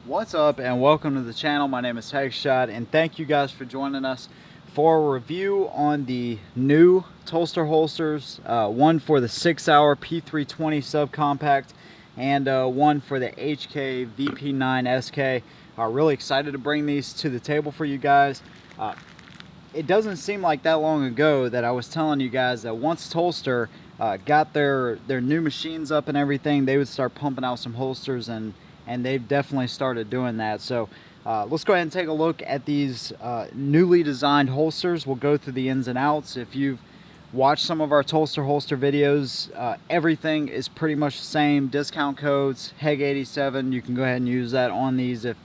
What's up and welcome to the channel. My name is Headshot and thank you guys for joining us for a review on the new Tulster holsters, one for the 6-hour P320 Subcompact and one for the HK Vp9 Sk. Really excited to bring these to the table for you guys. It doesn't seem like that long ago that I was telling you guys that once Tulster got their new machines up and everything, they would start pumping out some holsters, and they've definitely started doing that. So let's go ahead and take a look at these newly designed holsters. We'll go through the ins and outs. If you've watched some of our Tulster holster videos, everything is pretty much the same. Discount codes, HEG87, you can go ahead and use that on these if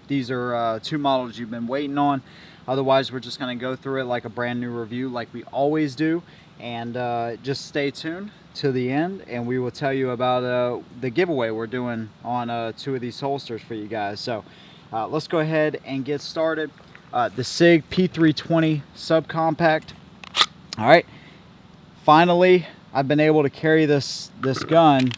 these are two models you've been waiting on. Otherwise, we're just going to go through it like a brand new review like we always do. And just stay tuned to the end and we will tell you about the giveaway we're doing on two of these holsters for you guys. So let's go ahead and get started. The Sig P320 Subcompact. All right, finally I've been able to carry this gun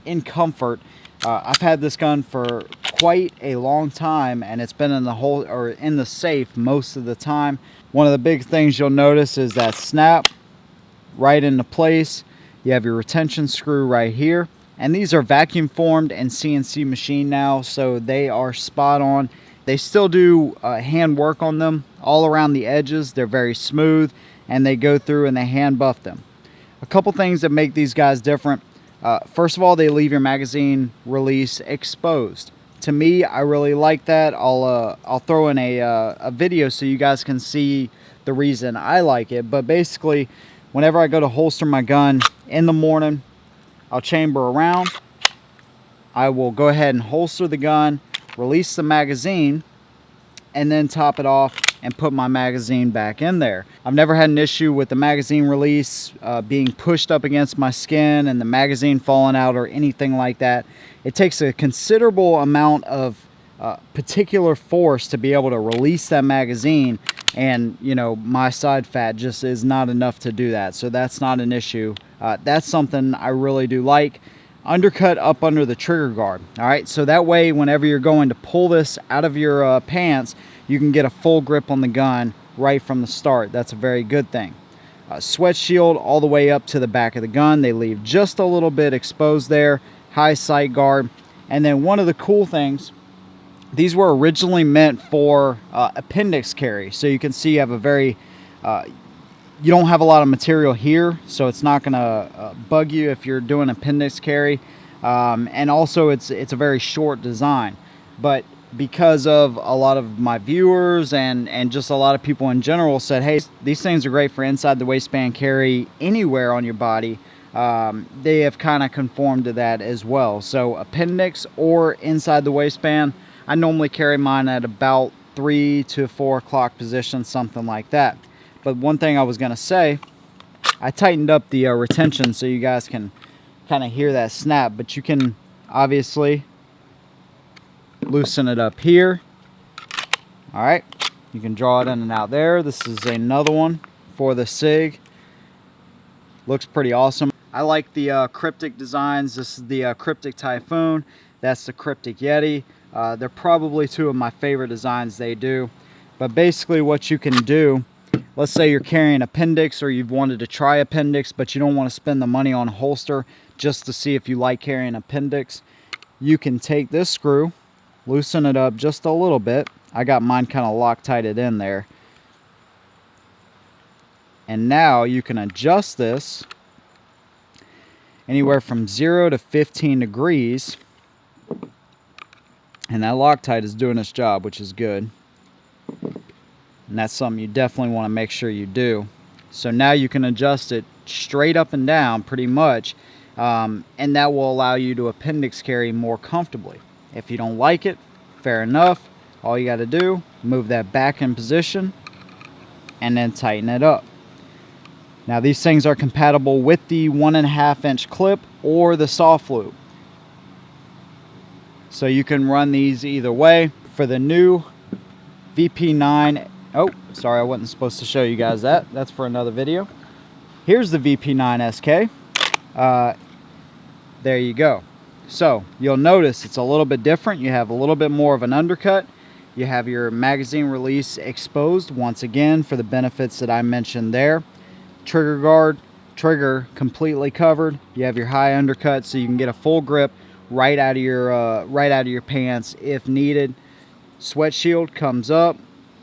in comfort. I've had this gun for quite a long time and it's been in the safe most of the time. One of the big things you'll notice is that snap right into place. You have your retention screw right here, and these are vacuum formed and CNC machined now, so they are spot on. They still do hand work on them all around the edges. They're very smooth and they go through and they hand buff them. A couple things that make these guys different. First of all, they leave your magazine release exposed. To me, I really like that. I'll throw in a video so you guys can see the reason I like it. But basically, whenever I go to holster my gun in the morning, I'll chamber around. I will go ahead and holster the gun, release the magazine, and then top it off and put my magazine back in there. I've never had an issue with the magazine release being pushed up against my skin and the magazine falling out or anything like that. It takes a considerable amount of particular force to be able to release that magazine, and you know, my side fat just is not enough to do that, so that's not an issue. That's something I really do like. Undercut up under the trigger guard. All right, so that way whenever you're going to pull this out of your pants, you can get a full grip on the gun right from the start. That's a very good thing. Sweat shield all the way up to the back of the gun. They leave just a little bit exposed there. High sight guard. And then one of the cool things, these were originally meant for appendix carry. So you can see you have a very you don't have a lot of material here, so it's not going to bug you if you're doing appendix carry. And also it's a very short design. But because of a lot of my viewers and just a lot of people in general said, hey, these things are great for inside the waistband carry anywhere on your body, they have kind of conformed to that as well. So appendix or inside the waistband, I normally carry mine at about 3 to 4 o'clock position, something like that. But one thing I was going to say, I tightened up the retention so you guys can kind of hear that snap, but you can obviously loosen it up here. All right, you can draw it in and out there. This is another one for the Sig. Looks pretty awesome. I like the cryptic designs. This is the cryptic Typhoon. That's the cryptic Yeti. They're probably two of my favorite designs they do. But basically what you can do, let's say you're carrying appendix or you've wanted to try appendix, but you don't want to spend the money on a holster just to see if you like carrying appendix. You can take this screw, loosen it up just a little bit. I got mine kind of Loctited in there. And now you can adjust this anywhere from 0 to 15 degrees. And that Loctite is doing its job, which is good. And that's something you definitely want to make sure you do. So now you can adjust it straight up and down pretty much. And that will allow you to appendix carry more comfortably. If you don't like it, fair enough. All you got to do, move that back in position and then tighten it up. Now these things are compatible with the 1.5 inch clip or the soft loop. So you can run these either way. For the new Vp9, oh, sorry, I wasn't supposed to show you guys that. That's for another video. Here's the Vp9 Sk. There you go. So you'll notice it's a little bit different. You have a little bit more of an undercut. You have your magazine release exposed once again for the benefits that I mentioned there. Trigger guard, trigger completely covered. You have your high undercut so you can get a full grip right out of your pants if needed. Sweat shield comes up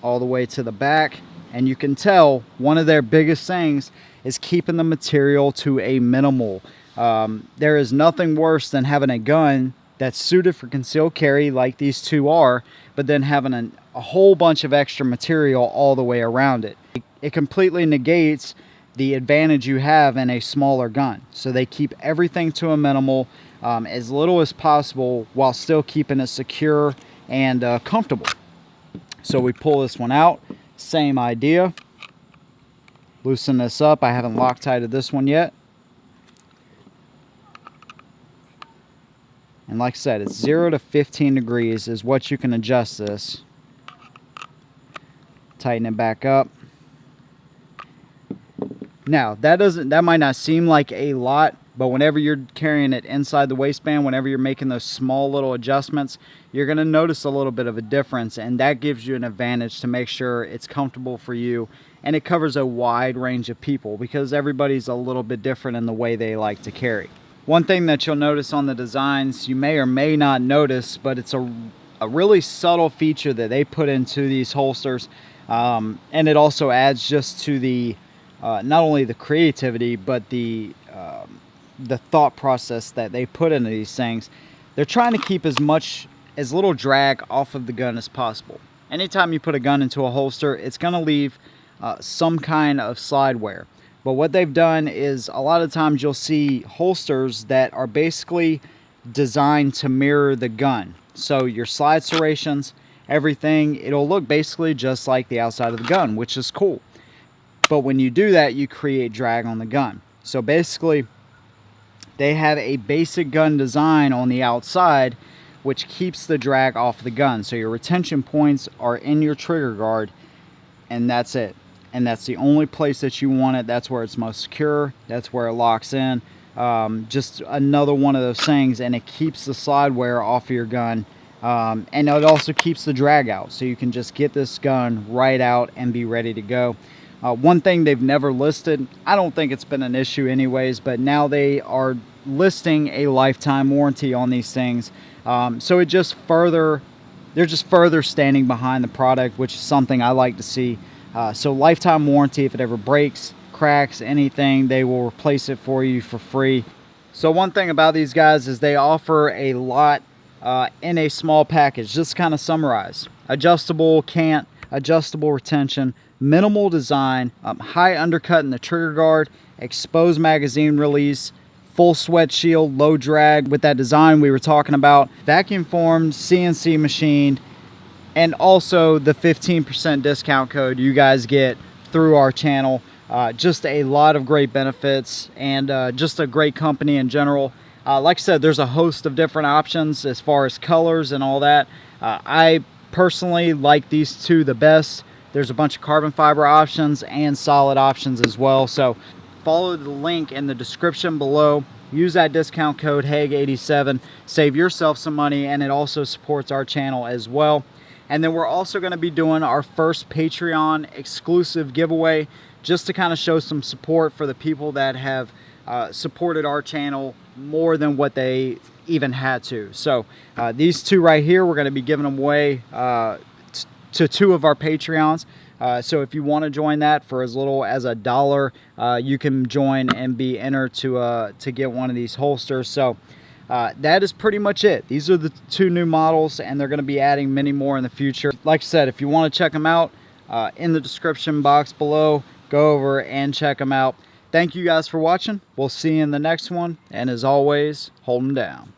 all the way to the back, and you can tell one of their biggest things is keeping the material to a minimal. There is nothing worse than having a gun that's suited for concealed carry like these two are, but then having a whole bunch of extra material all the way around it. It completely negates the advantage you have in a smaller gun. So they keep everything to a minimal, as little as possible, while still keeping it secure and comfortable. So we pull this one out, same idea. Loosen this up. I haven't Loctited this one yet. And like I said, it's 0 to 15 degrees is what you can adjust this. Tighten it back up. Now, that might not seem like a lot, but whenever you're carrying it inside the waistband, whenever you're making those small little adjustments, you're going to notice a little bit of a difference, and that gives you an advantage to make sure it's comfortable for you, and it covers a wide range of people because everybody's a little bit different in the way they like to carry. One thing that you'll notice on the designs, you may or may not notice, but it's a really subtle feature that they put into these holsters, and it also adds just to the not only the creativity, but the thought process that they put into these things. They're trying to keep as little drag off of the gun as possible. Anytime you put a gun into a holster, it's going to leave some kind of slide wear. But what they've done is a lot of times you'll see holsters that are basically designed to mirror the gun. So your slide serrations, everything, it'll look basically just like the outside of the gun, which is cool. But when you do that, you create drag on the gun. So basically, they have a basic gun design on the outside, which keeps the drag off the gun. So your retention points are in your trigger guard, and that's it. And that's the only place that you want it. That's where it's most secure. That's where it locks in. Just another one of those things, and it keeps the slide wear off of your gun. And it also keeps the drag out. So you can just get this gun right out and be ready to go. One thing they've never listed, I don't think it's been an issue anyways, but now they are listing a lifetime warranty on these things. So they're just further standing behind the product, which is something I like to see. So lifetime warranty, if it ever breaks, cracks, anything, they will replace it for you for free. So one thing about these guys is they offer a lot in a small package. Just kind of summarize: adjustable cant, adjustable retention, minimal design, high undercut in the trigger guard, exposed magazine release, full sweat shield, low drag with that design we were talking about, vacuum formed, CNC machined, and also the 15% discount code you guys get through our channel. Just a lot of great benefits, and just a great company in general. Like I said, there's a host of different options as far as colors and all that. I personally like these two the best. There's a bunch of carbon fiber options and solid options as well. So follow the link in the description below. Use that discount code HAG87. Save yourself some money, and it also supports our channel as well. And then we're also going to be doing our first Patreon exclusive giveaway, just to kind of show some support for the people that have supported our channel more than what they even had to. So these two right here, we're going to be giving them away to two of our Patreons. So if you want to join that for as little as $1, you can join and be entered to get one of these holsters. So that is pretty much it. These are the two new models, and they're going to be adding many more in the future. Like I said, if you want to check them out, in the description box below, go over and check them out. Thank you guys for watching. We'll see you in the next one, and as always, hold them down.